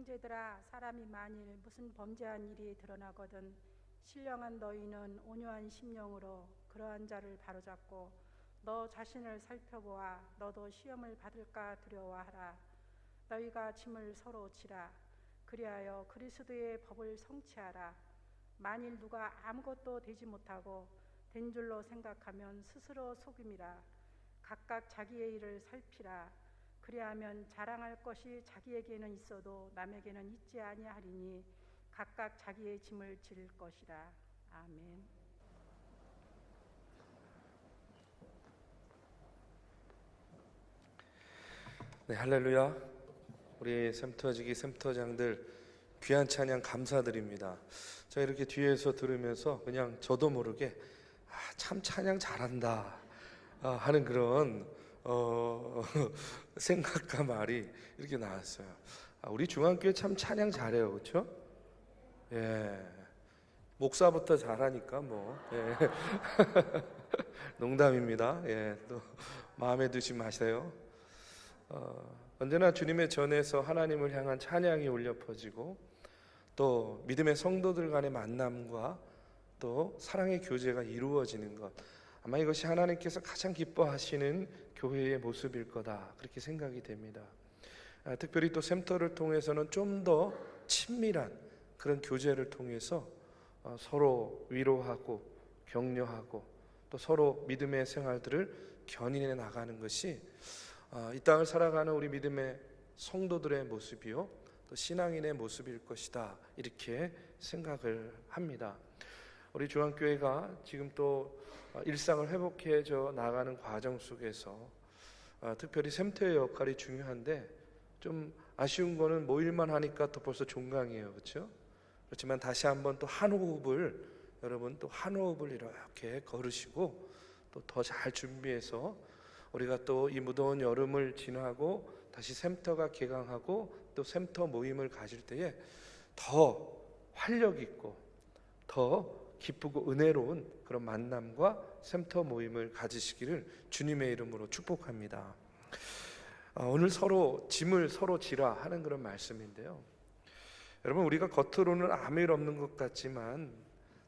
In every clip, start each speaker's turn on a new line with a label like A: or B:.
A: 형제들아, 사람이 만일 무슨 범죄한 일이 드러나거든 신령한 너희는 온유한 심령으로 그러한 자를 바로잡고 너 자신을 살펴보아 너도 시험을 받을까 두려워하라. 너희가 짐을 서로 지라. 그리하여 그리스도의 법을 성취하라. 만일 누가 아무것도 되지 못하고 된 줄로 생각하면 스스로 속임이라. 각각 자기의 일을 살피라. 그리하면 자랑할 것이 자기에게는 있어도 남에게는 있지 아니하리니 각각 자기의 짐을 질 것이라. 아멘.
B: 네, 할렐루야. 우리 샘터지기 샘터장들 귀한 찬양 감사드립니다. 저 이렇게 뒤에서 들으면서 그냥 저도 모르게 참 찬양 잘한다 하는 그런 생각과 말이 이렇게 나왔어요. 우리 중앙교회 참 찬양 잘해요, 그렇죠? 예, 목사부터 잘하니까 뭐 예. 농담입니다. 예, 또 마음에 드시 마세요. 언제나 주님의 전에서 하나님을 향한 찬양이 울려 퍼지고 또 믿음의 성도들 간의 만남과 또 사랑의 교제가 이루어지는 것, 아마 이것이 하나님께서 가장 기뻐하시는 교회의 모습일 거다, 그렇게 생각이 됩니다. 특별히 또 샘터를 통해서는 좀 더 친밀한 그런 교제를 통해서 서로 위로하고 격려하고 또 서로 믿음의 생활들을 견인해 나가는 것이 이 땅을 살아가는 우리 믿음의 성도들의 모습이요 또 신앙인의 모습일 것이다, 이렇게 생각을 합니다. 우리 중앙교회가 지금 또 일상을 회복해져 나가는 과정 속에서 특별히 샘터의 역할이 중요한데, 좀 아쉬운 거는 모일만 하니까 또 벌써 종강이에요, 그렇죠? 그렇지만 다시 한번 또 한 호흡을, 여러분 또 한 호흡을 이렇게 걸으시고 또 더 잘 준비해서 우리가 또 이 무더운 여름을 지나고 다시 샘터가 개강하고 또 샘터 모임을 가질 때에 더 활력 있고 더 기쁘고 은혜로운 그런 만남과 샘터 모임을 가지시기를 주님의 이름으로 축복합니다. 오늘 서로 짐을 서로 지라 하는 그런 말씀인데요, 여러분 우리가 겉으로는 아무 일 없는 것 같지만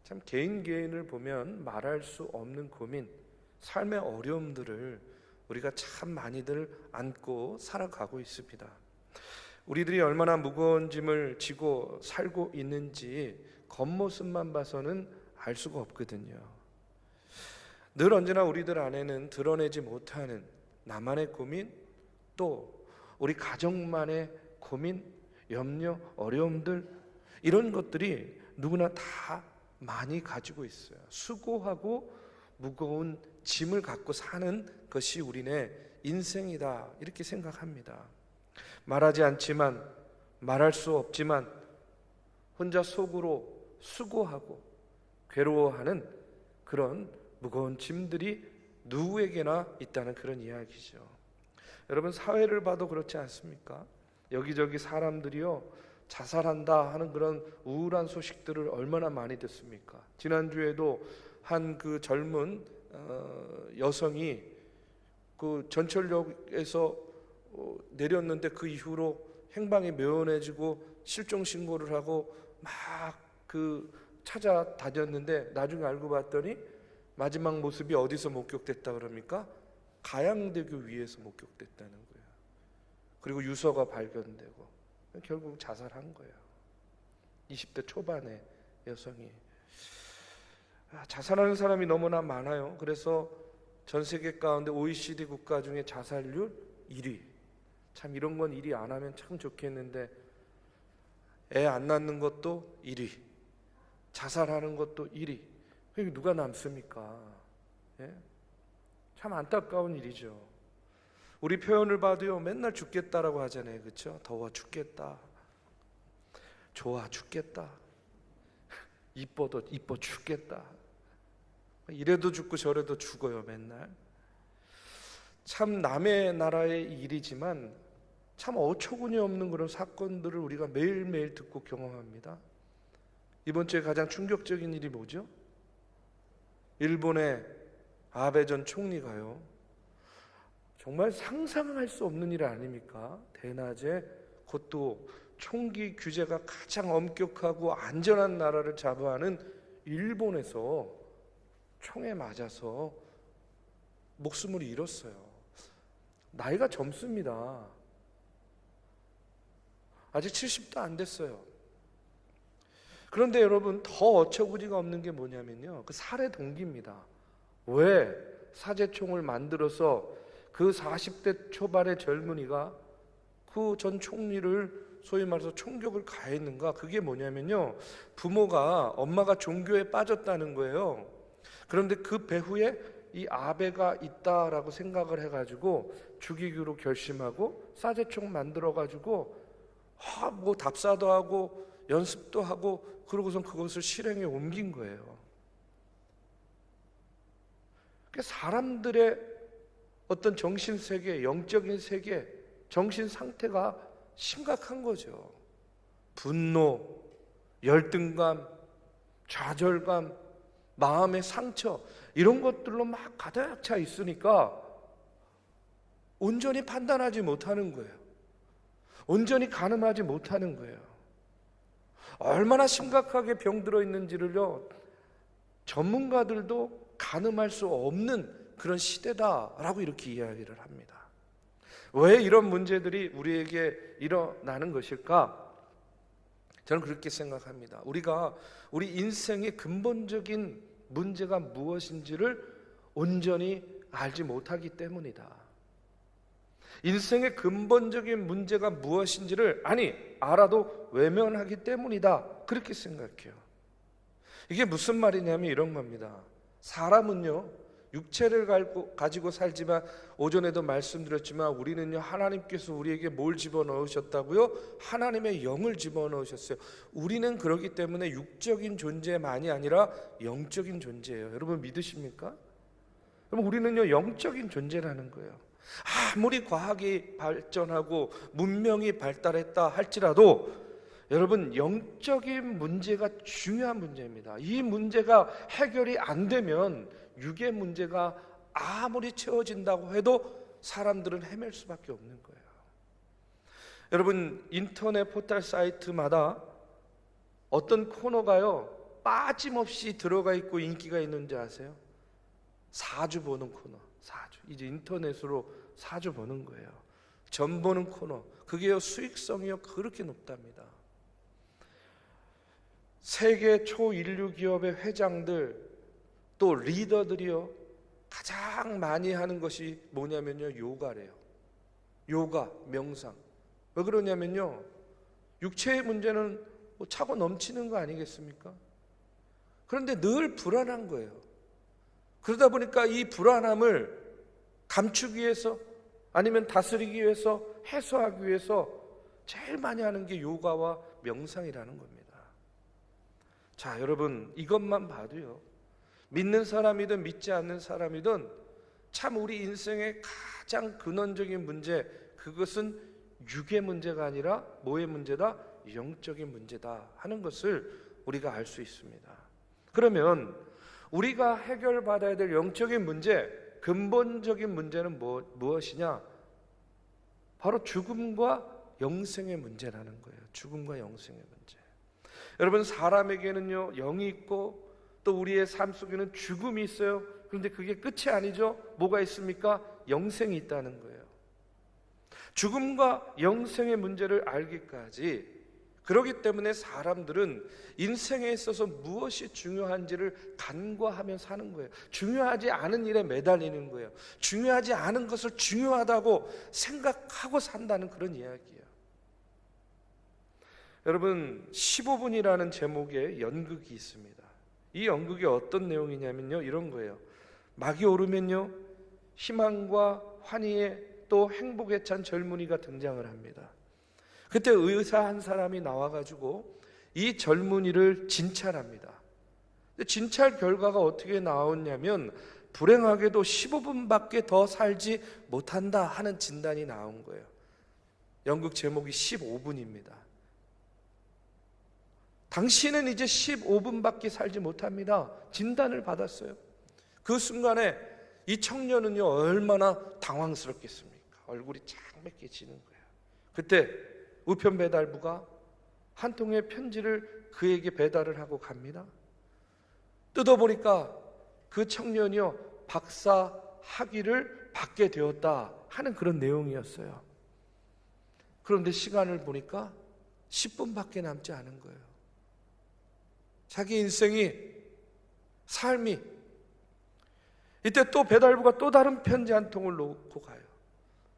B: 참 개인을 보면 말할 수 없는 고민, 삶의 어려움들을 우리가 참 많이들 안고 살아가고 있습니다. 우리들이 얼마나 무거운 짐을 지고 살고 있는지 겉모습만 봐서는 알 수가 없거든요. 늘 언제나 우리들 안에는 드러내지 못하는 나만의 고민, 또 우리 가정만의 고민, 염려, 어려움들, 이런 것들이 누구나 다 많이 가지고 있어요. 수고하고 무거운 짐을 갖고 사는 것이 우리네 인생이다, 이렇게 생각합니다. 말하지 않지만, 말할 수 없지만 혼자 속으로 수고하고 괴로워하는 그런 무거운 짐들이 누구에게나 있다는 그런 이야기죠. 여러분 사회를 봐도 그렇지 않습니까? 여기저기 사람들이요 자살한다 하는 그런 우울한 소식들을 얼마나 많이 듣습니까? 지난주에도 한 그 젊은 여성이 그 전철역에서 내렸는데 그 이후로 행방이 묘연해지고 실종 신고를 하고 막 그 찾아다녔는데 나중에 알고 봤더니 마지막 모습이 어디서 목격됐다 그럽니까? 가양대교 위에서 목격됐다는 거예요. 그리고 유서가 발견되고 결국 자살한 거예요. 20대 초반의 여성이. 자살하는 사람이 너무나 많아요. 그래서 전 세계 가운데 OECD 국가 중에 자살률 1위. 참 이런 건 일이 안 하면 참 좋겠는데, 애 안 낳는 것도 1위, 자살하는 것도 1위. 그게 누가 남습니까? 예? 참 안타까운 일이죠. 우리 표현을 봐도요 맨날 죽겠다라고 하잖아요, 그렇죠? 더워 죽겠다, 좋아 죽겠다, 이뻐도 이뻐 죽겠다, 이래도 죽고 저래도 죽어요 맨날. 참 남의 나라의 일이지만 참 어처구니 없는 그런 사건들을 우리가 매일매일 듣고 경험합니다. 이번 주에 가장 충격적인 일이 뭐죠? 일본의 아베 전 총리가요 정말 상상할 수 없는 일 아닙니까? 대낮에 그것도 총기 규제가 가장 엄격하고 안전한 나라를 자부하는 일본에서 총에 맞아서 목숨을 잃었어요. 나이가 젊습니다. 아직 70도 안 됐어요. 그런데 여러분, 더 어처구니가 없는 게 뭐냐면요, 그 살해 동기입니다. 왜 사제총을 만들어서 그 40대 초반의 젊은이가 그 전 총리를 소위 말해서 총격을 가했는가? 그게 뭐냐면요, 부모가, 엄마가 종교에 빠졌다는 거예요. 그런데 그 배후에 이 아베가 있다라고 생각을 해가지고 죽이기로 결심하고 사제총 만들어가지고 뭐 답사도 하고 연습도 하고 그러고선 그것을 실행에 옮긴 거예요. 사람들의 어떤 정신세계, 영적인 세계, 정신 상태가 심각한 거죠. 분노, 열등감, 좌절감, 마음의 상처, 이런 것들로 막 가득 차 있으니까 온전히 판단하지 못하는 거예요. 온전히 가늠하지 못하는 거예요. 얼마나 심각하게 병들어 있는지를요, 전문가들도 가늠할 수 없는 그런 시대다라고 이렇게 이야기를 합니다. 왜 이런 문제들이 우리에게 일어나는 것일까? 저는 그렇게 생각합니다. 우리가 우리 인생의 근본적인 문제가 무엇인지를 온전히 알지 못하기 때문이다. 인생의 근본적인 문제가 무엇인지를 알아도 외면하기 때문이다. 그렇게 생각해요. 이게 무슨 말이냐면 이런 겁니다. 사람은요, 육체를 가지고 살지만, 오전에도 말씀드렸지만 우리는요, 하나님께서 우리에게 뭘 집어넣으셨다고요? 하나님의 영을 집어넣으셨어요. 우리는 그렇기 때문에 육적인 존재만이 아니라 영적인 존재예요. 여러분 믿으십니까? 여러분, 우리는요, 영적인 존재라는 거예요. 아무리 과학이 발전하고 문명이 발달했다 할지라도 여러분, 영적인 문제가 중요한 문제입니다. 이 문제가 해결이 안 되면 육의 문제가 아무리 채워진다고 해도 사람들은 헤맬 수밖에 없는 거예요. 여러분, 인터넷 포털 사이트마다 어떤 코너가요, 빠짐없이 들어가 있고 인기가 있는지 아세요? 사주 보는 코너. 사주. 이제 인터넷으로 사주 보는 거예요. 점 보는 코너. 그게요, 수익성이요 그렇게 높답니다. 세계 초인류 기업의 회장들, 또 리더들이요, 가장 많이 하는 것이 뭐냐면요, 요가래요. 요가, 명상. 왜 그러냐면요, 육체의 문제는 뭐 차고 넘치는 거 아니겠습니까? 그런데 늘 불안한 거예요. 그러다 보니까 이 불안함을 감추기 위해서, 아니면 다스리기 위해서, 해소하기 위해서 제일 많이 하는 게 요가와 명상이라는 겁니다. 자, 여러분, 이것만 봐도요, 믿는 사람이든 믿지 않는 사람이든 참 우리 인생의 가장 근원적인 문제, 그것은 육의 문제가 아니라 뭐의 문제다? 영적인 문제다 하는 것을 우리가 알 수 있습니다. 그러면 우리가 해결받아야 될 영적인 문제, 근본적인 문제는 무엇이냐? 바로 죽음과 영생의 문제라는 거예요. 죽음과 영생의 문제. 여러분, 사람에게는요, 영이 있고 또 우리의 삶 속에는 죽음이 있어요. 그런데 그게 끝이 아니죠. 뭐가 있습니까? 영생이 있다는 거예요. 죽음과 영생의 문제를 알기까지, 그렇기 때문에 사람들은 인생에 있어서 무엇이 중요한지를 간과하며 사는 거예요. 중요하지 않은 일에 매달리는 거예요. 중요하지 않은 것을 중요하다고 생각하고 산다는 그런 이야기예요. 여러분, 15분이라는 제목의 연극이 있습니다. 이 연극이 어떤 내용이냐면요, 이런 거예요. 막이 오르면요, 희망과 환희에 또 행복에 찬 젊은이가 등장을 합니다. 그때 의사 한 사람이 나와가지고 이 젊은이를 진찰합니다. 진찰 결과가 어떻게 나왔냐면 불행하게도 15분밖에 더 살지 못한다 하는 진단이 나온 거예요. 연극 제목이 15분입니다. 당신은 이제 15분밖에 살지 못합니다. 진단을 받았어요. 그 순간에 이 청년은요, 얼마나 당황스럽겠습니까? 얼굴이 창백해지는 거예요. 그때 우편 배달부가 한 통의 편지를 그에게 배달을 하고 갑니다. 뜯어보니까 그 청년이요, 박사 학위를 받게 되었다 하는 그런 내용이었어요. 그런데 시간을 보니까 10분밖에 남지 않은 거예요. 자기 인생이, 삶이, 이때 또 배달부가 또 다른 편지 한 통을 놓고 가요.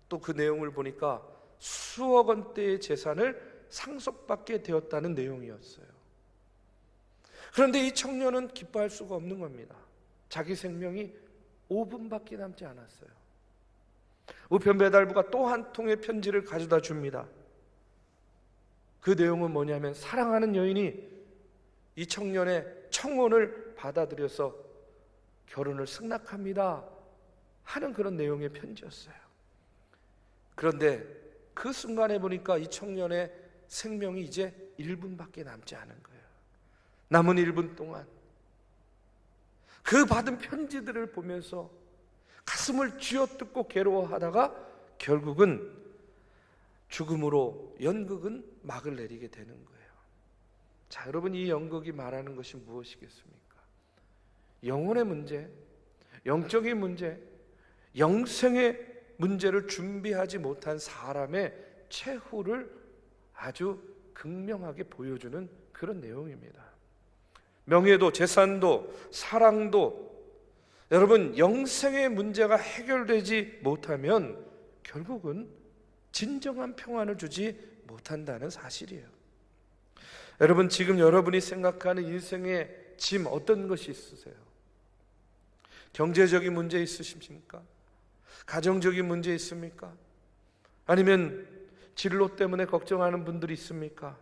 B: 또 그 내용을 보니까 수억 원대의 재산을 상속받게 되었다는 내용이었어요. 그런데 이 청년은 기뻐할 수가 없는 겁니다. 자기 생명이 5분밖에 남지 않았어요. 우편 배달부가 또 한 통의 편지를 가져다 줍니다. 그 내용은 뭐냐면 사랑하는 여인이 이 청년의 청혼을 받아들여서 결혼을 승낙합니다 하는 그런 내용의 편지였어요. 그런데 그 순간에 보니까 이 청년의 생명이 이제 1분밖에 남지 않은 거예요. 남은 1분 동안 그 받은 편지들을 보면서 가슴을 쥐어뜯고 괴로워하다가 결국은 죽음으로 연극은 막을 내리게 되는 거예요. 자, 여러분, 이 연극이 말하는 것이 무엇이겠습니까? 영혼의 문제, 영적인 문제, 영생의 문제를 준비하지 못한 사람의 최후를 아주 극명하게 보여주는 그런 내용입니다. 명예도, 재산도, 사랑도, 여러분, 영생의 문제가 해결되지 못하면 결국은 진정한 평안을 주지 못한다는 사실이에요. 여러분, 지금 여러분이 생각하는 인생의 짐, 어떤 것이 있으세요? 경제적인 문제 있으십니까? 가정적인 문제 있습니까? 아니면 진로 때문에 걱정하는 분들이 있습니까?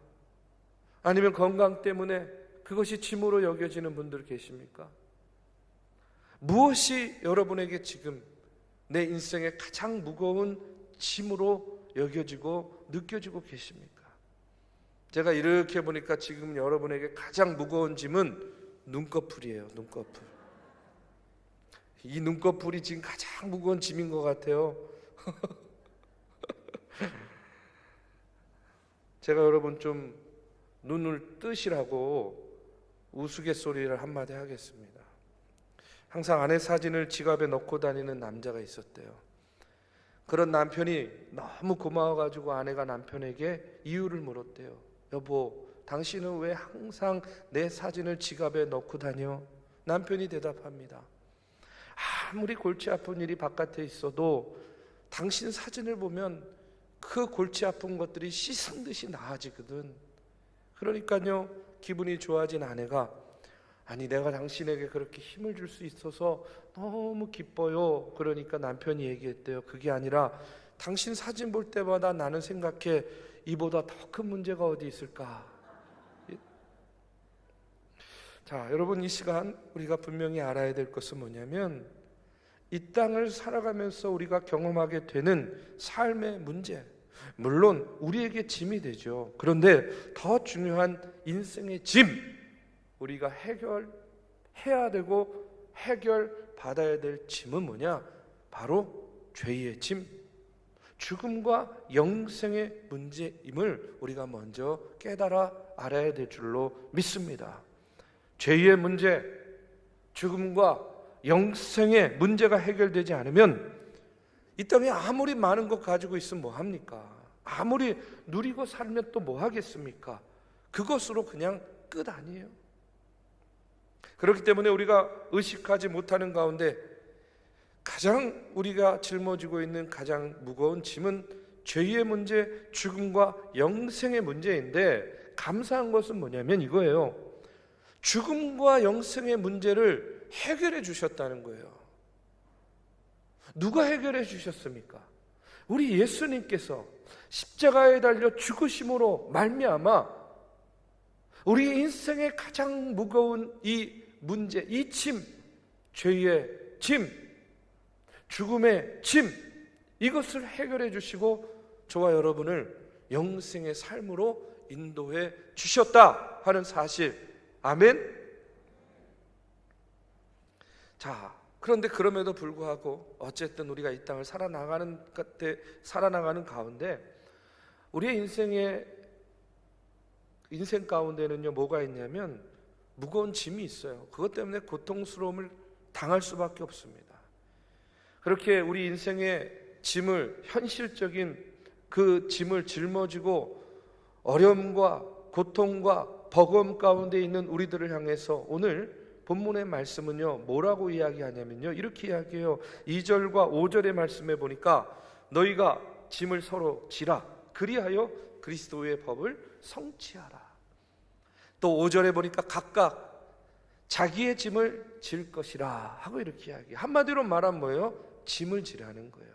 B: 아니면 건강 때문에 그것이 짐으로 여겨지는 분들 계십니까? 무엇이 여러분에게 지금 내 인생의 가장 무거운 짐으로 여겨지고 느껴지고 계십니까? 제가 이렇게 보니까 지금 여러분에게 가장 무거운 짐은 눈꺼풀이에요. 눈꺼풀. 이 눈꺼풀이 지금 가장 무거운 짐인 것 같아요. 제가 여러분 좀 눈을 뜨시라고 우스갯소리를 한마디 하겠습니다. 항상 아내 사진을 지갑에 넣고 다니는 남자가 있었대요. 그런 남편이 너무 고마워가지고 아내가 남편에게 이유를 물었대요. 여보, 당신은 왜 항상 내 사진을 지갑에 넣고 다녀? 남편이 대답합니다. 아무리 골치 아픈 일이 바깥에 있어도 당신 사진을 보면 그 골치 아픈 것들이 씻은 듯이 나아지거든. 그러니까요, 기분이 좋아진 아내가, 아니 내가 당신에게 그렇게 힘을 줄 수 있어서 너무 기뻐요. 그러니까 남편이 얘기했대요. 그게 아니라 당신 사진 볼 때마다 나는 생각해, 이보다 더 큰 문제가 어디 있을까? 자, 여러분, 이 시간 우리가 분명히 알아야 될 것은 뭐냐면, 이 땅을 살아가면서 우리가 경험하게 되는 삶의 문제, 물론 우리에게 짐이 되죠. 그런데 더 중요한 인생의 짐, 우리가 해결해야 되고 해결받아야 될 짐은 뭐냐? 바로 죄의 짐, 죽음과 영생의 문제임을 우리가 먼저 깨달아 알아야 될 줄로 믿습니다. 죄의 문제, 죽음과 영생의 문제가 해결되지 않으면 이 땅에 아무리 많은 것 가지고 있으면 뭐합니까? 아무리 누리고 살면 또 뭐 하겠습니까? 그것으로 그냥 끝 아니에요. 그렇기 때문에 우리가 의식하지 못하는 가운데 가장 우리가 짊어지고 있는 가장 무거운 짐은 죄의 문제, 죽음과 영생의 문제인데, 감사한 것은 뭐냐면 이거예요. 죽음과 영생의 문제를 해결해 주셨다는 거예요. 누가 해결해 주셨습니까? 우리 예수님께서 십자가에 달려 죽으심으로 말미암아 우리 인생의 가장 무거운 이 문제, 이 짐, 죄의 짐, 죽음의 짐, 이것을 해결해 주시고 저와 여러분을 영생의 삶으로 인도해 주셨다 하는 사실. 아멘. 자, 그런데 그럼에도 불구하고 어쨌든 우리가 이 땅을 살아나가는 가운데 우리의 인생 가운데는요, 뭐가 있냐면 무거운 짐이 있어요. 그것 때문에 고통스러움을 당할 수밖에 없습니다. 그렇게 우리 인생의 짐을, 현실적인 그 짐을 짊어지고 어려움과 고통과 버거움 가운데 있는 우리들을 향해서 오늘 본문의 말씀은요, 뭐라고 이야기하냐면요, 이렇게 이야기해요. 2절과 5절의 말씀에 보니까 너희가 짐을 서로 지라, 그리하여 그리스도의 법을 성취하라. 또 5절에 보니까 각각 자기의 짐을 질 것이라 하고 이렇게 이야기해요. 한마디로 말하면 뭐예요? 짐을 지라는 거예요.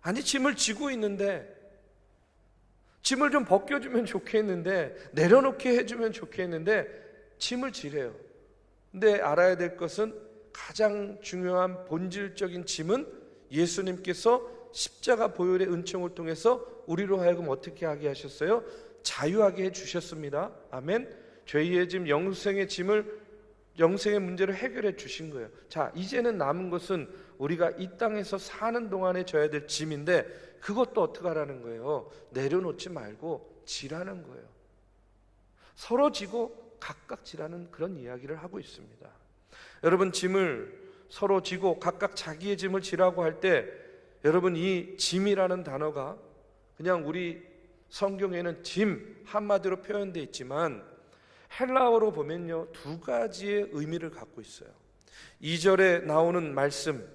B: 아니, 짐을 지고 있는데, 짐을 좀 벗겨주면 좋겠는데, 내려놓게 해주면 좋겠는데 짐을 지래요. 근데 알아야 될 것은 가장 중요한 본질적인 짐은 예수님께서 십자가 보혈의 은총을 통해서 우리로 하여금 어떻게 하게 하셨어요? 자유하게 해주셨습니다. 아멘. 죄의 짐, 영생의 문제를 해결해 주신 거예요. 자, 이제는 남은 것은 우리가 이 땅에서 사는 동안에 져야 될 짐인데, 그것도 어떻게 하라는 거예요? 내려놓지 말고 지라는 거예요. 서로 지고 각각 지라는 그런 이야기를 하고 있습니다. 여러분, 짐을 서로 지고 각각 자기의 짐을 지라고 할 때, 여러분, 이 짐이라는 단어가 그냥 우리 성경에는 짐 한마디로 표현되어 있지만 헬라어로 보면요, 두 가지의 의미를 갖고 있어요. 2절에 나오는 말씀,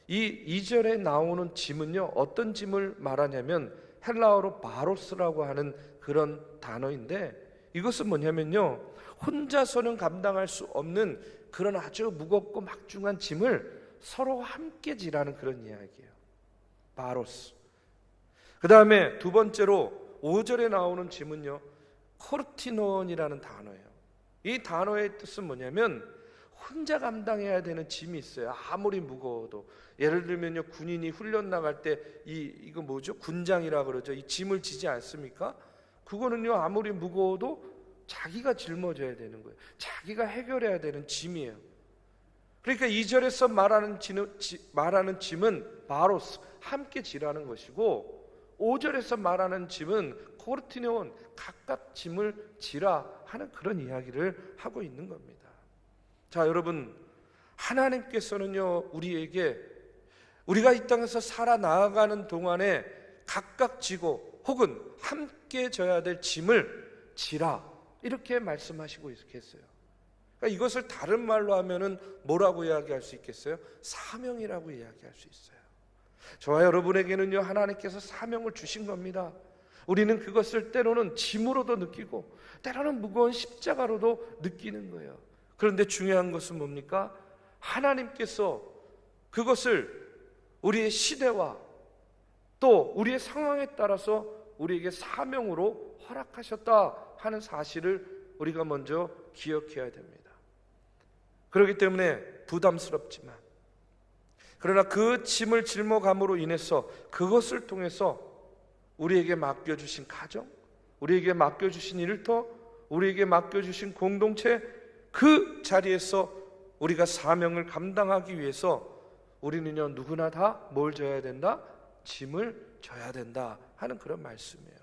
B: 이 2절에 나오는 짐은요, 어떤 짐을 말하냐면 헬라어로 바로스라고 하는 그런 단어인데, 이것은 뭐냐면요, 혼자서는 감당할 수 없는 그런 아주 무겁고 막중한 짐을 서로 함께 지라는 그런 이야기예요. 바로스. 그 다음에 두 번째로 5절에 나오는 짐은요, 코르티논이라는 단어예요. 이 단어의 뜻은 뭐냐면 혼자 감당해야 되는 짐이 있어요. 아무리 무거워도. 예를 들면요, 군인이 훈련 나갈 때 이거 뭐죠? 군장이라 그러죠. 이 짐을 지지 않습니까? 그거는요, 아무리 무거워도 자기가 짊어져야 되는 거예요. 자기가 해결해야 되는 짐이에요. 그러니까 2절에서 말하는 짐은 바로스, 함께 지라는 것이고, 5절에서 말하는 짐은 코르티논, 각각 짐을 지라 하는 그런 이야기를 하고 있는 겁니다. 자, 여러분, 하나님께서는요, 우리가 이 땅에서 살아나가는 동안에 각각 지고 혹은 함께 져야 될 짐을 지라, 이렇게 말씀하시고 있겠어요. 그러니까 이것을 다른 말로 하면은 뭐라고 이야기할 수 있겠어요? 사명이라고 이야기할 수 있어요. 저와 여러분에게는요, 하나님께서 사명을 주신 겁니다. 우리는 그것을 때로는 짐으로도 느끼고 때로는 무거운 십자가로도 느끼는 거예요. 그런데 중요한 것은 뭡니까? 하나님께서 그것을 우리의 시대와 또 우리의 상황에 따라서 우리에게 사명으로 허락하셨다 하는 사실을 우리가 먼저 기억해야 됩니다. 그렇기 때문에 부담스럽지만, 그러나 그 짐을 짊어감으로 인해서 그것을 통해서 우리에게 맡겨주신 가정, 우리에게 맡겨주신 일터, 우리에게 맡겨주신 공동체, 그 자리에서 우리가 사명을 감당하기 위해서 우리는요, 누구나 다 뭘 져야 된다? 짐을 져야 된다 하는 그런 말씀이에요.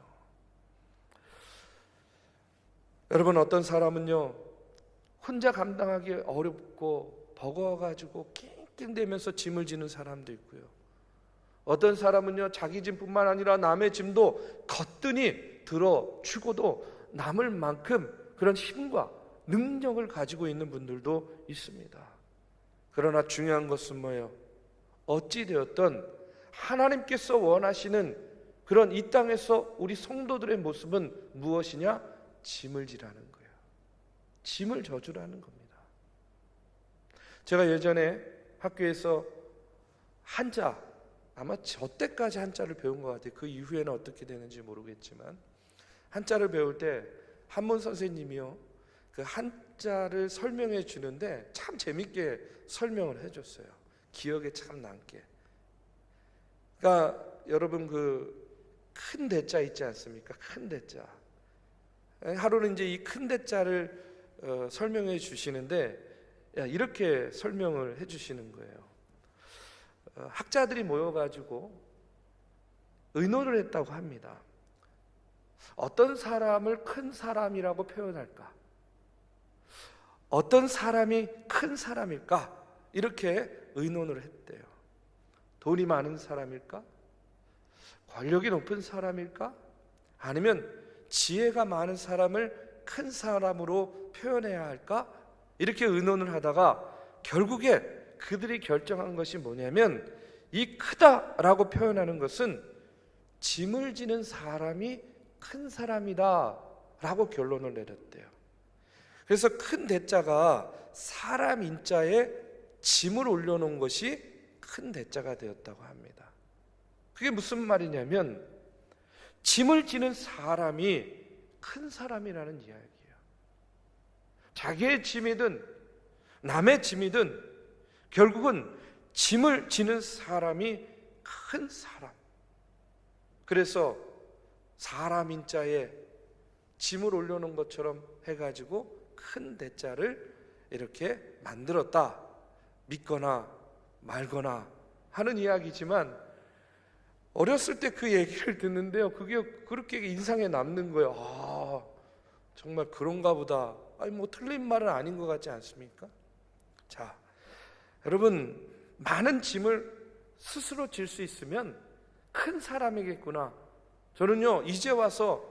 B: 여러분, 어떤 사람은요, 혼자 감당하기 어렵고 버거워가지고 낑낑대면서 짐을 지는 사람도 있고요, 어떤 사람은요, 자기 짐뿐만 아니라 남의 짐도 거뜬히 들어주고도 남을 만큼 그런 힘과 능력을 가지고 있는 분들도 있습니다. 그러나 중요한 것은 뭐예요? 어찌되었든 하나님께서 원하시는 그런 이 땅에서 우리 성도들의 모습은 무엇이냐? 짐을 지라는 거예요. 짐을 져주라는 겁니다. 제가 예전에 학교에서 한자, 아마 저 때까지 한자를 배운 것 같아요. 그 이후에는 어떻게 되는지 모르겠지만, 한자를 배울 때 한문 선생님이요, 그 한자를 설명해 주는데 참 재밌게 설명을 해줬어요. 기억에 참 남게. 그러니까 여러분, 그 큰 대자 있지 않습니까? 큰 대자. 하루는 이제 이 큰 대자를 설명해 주시는데 이렇게 설명을 해주시는 거예요. 학자들이 모여가지고 의논을 했다고 합니다. 어떤 사람을 큰 사람이라고 표현할까? 어떤 사람이 큰 사람일까? 이렇게 의논을 했대요. 돈이 많은 사람일까? 권력이 높은 사람일까? 아니면 지혜가 많은 사람을 큰 사람으로 표현해야 할까? 이렇게 의논을 하다가 결국에 그들이 결정한 것이 뭐냐면, 이 크다라고 표현하는 것은 짐을 지는 사람이 큰 사람이다 라고 결론을 내렸대요. 그래서 큰 대자가 사람 인자에 짐을 올려놓은 것이 큰 대자가 되었다고 합니다. 그게 무슨 말이냐면, 짐을 지는 사람이 큰 사람이라는 이야기예요. 자기의 짐이든 남의 짐이든 결국은 짐을 지는 사람이 큰 사람. 그래서 사람 인자에 짐을 올려놓은 것처럼 해가지고 큰 대자를 이렇게 만들었다, 믿거나 말거나 하는 이야기지만, 어렸을 때 그 얘기를 듣는데요, 그게 그렇게 인상에 남는 거예요. 아, 정말 그런가 보다. 아니, 뭐 틀린 말은 아닌 것 같지 않습니까? 자, 여러분, 많은 짐을 스스로 질 수 있으면 큰 사람이겠구나. 저는요, 이제 와서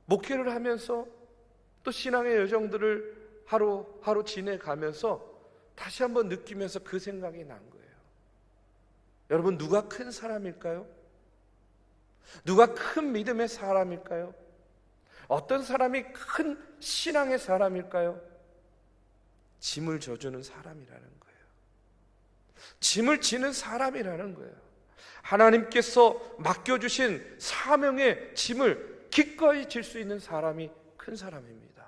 B: 목회를 하면서 또 신앙의 여정들을 하루하루 지내가면서 다시 한번 느끼면서 그 생각이 난 거예요. 여러분, 누가 큰 사람일까요? 누가 큰 믿음의 사람일까요? 어떤 사람이 큰 신앙의 사람일까요? 짐을 져주는 사람이라는 거예요. 짐을 지는 사람이라는 거예요. 하나님께서 맡겨주신 사명의 짐을 기꺼이 질 수 있는 사람이 큰 사람입니다.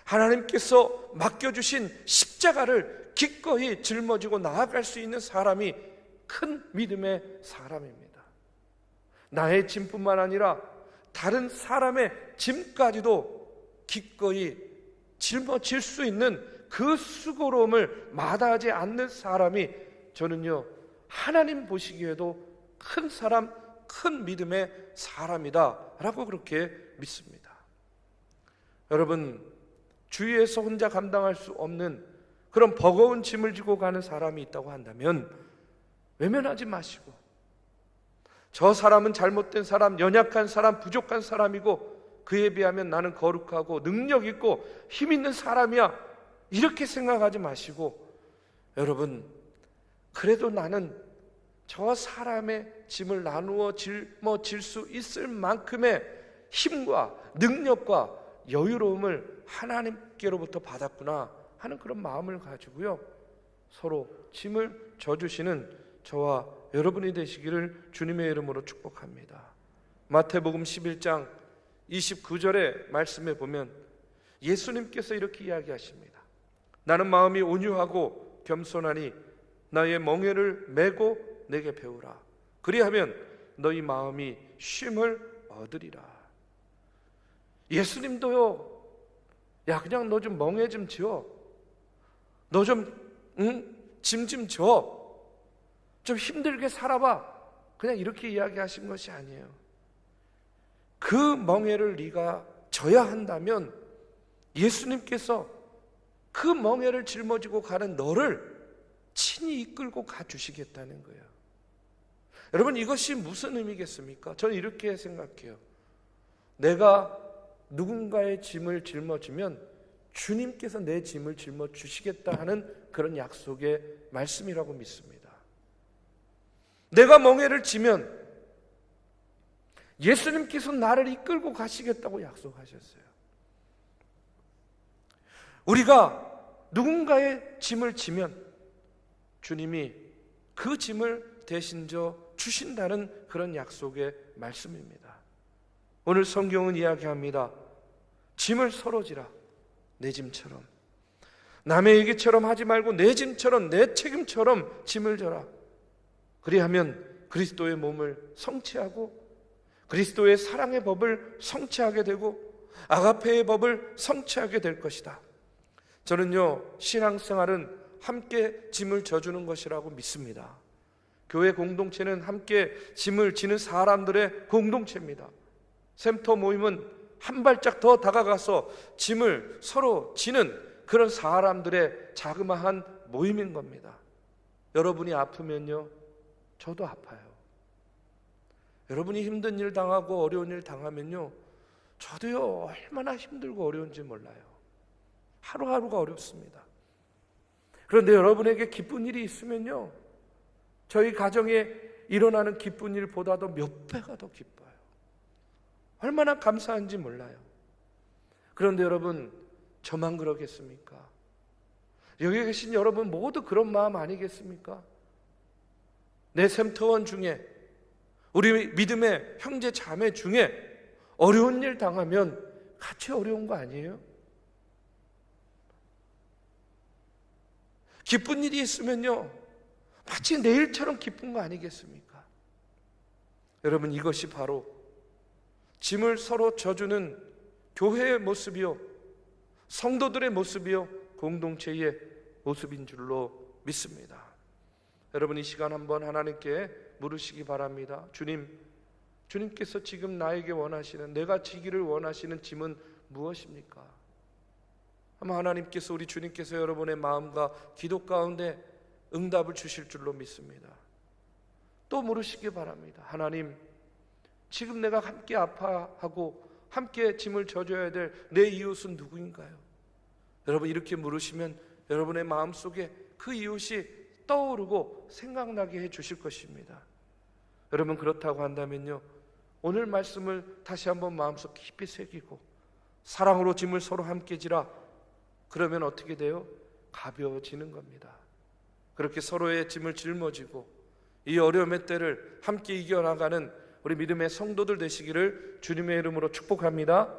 B: 하나님께서 맡겨주신 십자가를 기꺼이 짊어지고 나아갈 수 있는 사람이 큰 믿음의 사람입니다. 나의 짐뿐만 아니라 다른 사람의 짐까지도 기꺼이 짊어질 수 있는 그 수고로움을 마다하지 않는 사람이, 저는요, 하나님 보시기에도 큰 사람, 큰 믿음의 사람이다 라고 그렇게 믿습니다. 여러분, 주위에서 혼자 감당할 수 없는 그런 버거운 짐을 지고 가는 사람이 있다고 한다면 외면하지 마시고, 저 사람은 잘못된 사람, 연약한 사람, 부족한 사람이고 그에 비하면 나는 거룩하고 능력 있고 힘 있는 사람이야, 이렇게 생각하지 마시고, 여러분, 그래도 나는 저 사람의 짐을 나누어 짊어질 수 있을 만큼의 힘과 능력과 여유로움을 하나님께로부터 받았구나 하는 그런 마음을 가지고요, 서로 짐을 져주시는 저와 여러분이 되시기를 주님의 이름으로 축복합니다. 마태복음 11장 29절의 말씀에 보면 예수님께서 이렇게 이야기하십니다. 나는 마음이 온유하고 겸손하니 나의 멍에를 메고 내게 배우라. 그리하면 너희 마음이 쉼을 얻으리라. 예수님도요, 야, 그냥 너 좀 멍에 좀 지어, 너 좀 짐 좀 져, 좀 힘들게 살아봐, 그냥 이렇게 이야기하신 것이 아니에요. 그 멍에를 네가 져야 한다면 예수님께서 그 멍에를 짊어지고 가는 너를 친히 이끌고 가주시겠다는 거예요. 여러분, 이것이 무슨 의미겠습니까? 저는 이렇게 생각해요. 내가 누군가의 짐을 짊어지면 주님께서 내 짐을 짊어주시겠다 하는 그런 약속의 말씀이라고 믿습니다. 내가 멍에를 지면 예수님께서 나를 이끌고 가시겠다고 약속하셨어요. 우리가 누군가의 짐을 지면 주님이 그 짐을 대신져 주신다는 그런 약속의 말씀입니다. 오늘 성경은 이야기합니다. 짐을 서로 지라. 내 짐처럼, 남의 얘기처럼 하지 말고 내 짐처럼, 내 책임처럼 짐을 져라. 그리하면 그리스도의 몸을 성취하고 그리스도의 사랑의 법을 성취하게 되고 아가페의 법을 성취하게 될 것이다. 저는요, 신앙생활은 함께 짐을 져주는 것이라고 믿습니다. 교회 공동체는 함께 짐을 지는 사람들의 공동체입니다. 샘터 모임은 한 발짝 더 다가가서 짐을 서로 지는 그런 사람들의 자그마한 모임인 겁니다. 여러분이 아프면요, 저도 아파요. 여러분이 힘든 일 당하고 어려운 일 당하면요, 저도요 얼마나 힘들고 어려운지 몰라요. 하루하루가 어렵습니다. 그런데 여러분에게 기쁜 일이 있으면요, 저희 가정에 일어나는 기쁜 일보다도 몇 배가 더 기뻐요. 얼마나 감사한지 몰라요. 그런데 여러분, 저만 그러겠습니까? 여기 계신 여러분 모두 그런 마음 아니겠습니까? 내 샘터원 중에, 우리 믿음의 형제 자매 중에 어려운 일 당하면 같이 어려운 거 아니에요? 기쁜 일이 있으면요, 마치 내일처럼 기쁜 거 아니겠습니까? 여러분, 이것이 바로 짐을 서로 져주는 교회의 모습이요, 성도들의 모습이요, 공동체의 모습인 줄로 믿습니다. 여러분, 이 시간 한번 하나님께 물으시기 바랍니다. 주님께서 지금 나에게 원하시는, 내가 지기를 원하시는 짐은 무엇입니까? 아마 하나님께서, 우리 주님께서 여러분의 마음과 기도 가운데 응답을 주실 줄로 믿습니다. 또 물으시기 바랍니다. 하나님, 지금 내가 함께 아파하고 함께 짐을 져줘야 될 내 이웃은 누구인가요? 여러분, 이렇게 물으시면 여러분의 마음속에 그 이웃이 떠오르고 생각나게 해 주실 것입니다. 여러분, 그렇다고 한다면요, 오늘 말씀을 다시 한번 마음속 깊이 새기고 사랑으로 짐을 서로 함께 지라. 그러면 어떻게 돼요? 가벼워지는 겁니다. 그렇게 서로의 짐을 짊어지고 이 어려움의 때를 함께 이겨나가는 우리 믿음의 성도들 되시기를 주님의 이름으로 축복합니다.